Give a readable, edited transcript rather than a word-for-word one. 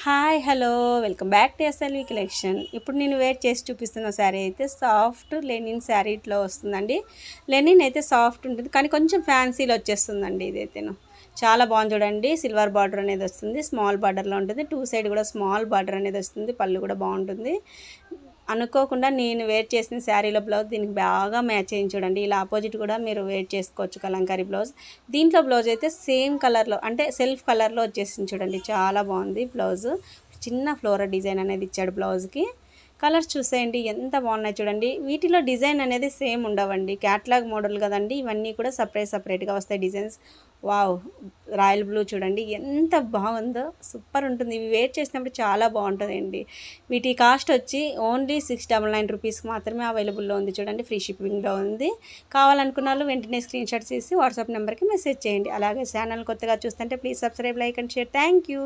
Hi hello welcome back to SLV collection. ఇప్పుడు నేను wear చేసి చూపిస్తున్న శారీ అయితే సాఫ్ట్ లెనిన్ శారీ ఇట్లా వస్తుందండి. లెనిన్ అయితే సాఫ్ట్ ఉంటుంది కానీ కొంచెం ఫ్యాన్సీలో వచ్చేస్తుందండి. ఇదైతేను చాలా బాగుంది చూడండి. సిల్వర్ బార్డర్ అనేది వస్తుంది, స్మాల్ బార్డర్లో ఉంటుంది. టూ సైడ్ కూడా స్మాల్ బార్డర్ అనేది వస్తుంది. పళ్ళు కూడా బాగుంటుంది. అనుకోకుండా నేను వేర్ చేసిన శారీలో బ్లౌజ్ దీనికి బాగా మ్యాచ్ అయ్యింది చూడండి. ఇలా ఆపోజిట్ కూడా మీరు వేర్ చేసుకోవచ్చు కలంకారీ బ్లౌజ్. దీంట్లో బ్లౌజ్ అయితే సేమ్ కలర్లో అంటే సెల్ఫ్ కలర్లో వచ్చేసింది చూడండి. చాలా బాగుంది బ్లౌజు. చిన్న ఫ్లోరల్ డిజైన్ అనేది ఇచ్చాడు బ్లౌజ్కి. కలర్స్ చూసేయండి ఎంత బాగున్నాయి చూడండి. వీటిలో డిజైన్ అనేది సేమ్ ఉండవండి, క్యాట్లాగ్ మోడల్ కదండి. ఇవన్నీ కూడా సపరేట్గా వస్తాయి డిజైన్స్. వావ్, రాయల్ బ్లూ చూడండి ఎంత బాగుందో, సూపర్ ఉంటుంది. ఇవి వేర్ చేసినప్పుడు చాలా బాగుంటుందండి. వీటి కాస్ట్ వచ్చి ఓన్లీ 699 రూపీస్కి మాత్రమే అవైలబుల్లో ఉంది చూడండి. ఫ్రీ షిప్పింగ్లో ఉంది. కావాలనుకున్న వాళ్ళు వెంటనే స్క్రీన్ షాట్ చేసి వాట్సాప్ నెంబర్కి మెసేజ్ చేయండి. అలాగే ఛానల్ కొత్తగా చూస్తుంటే please subscribe, like and share. Thank you.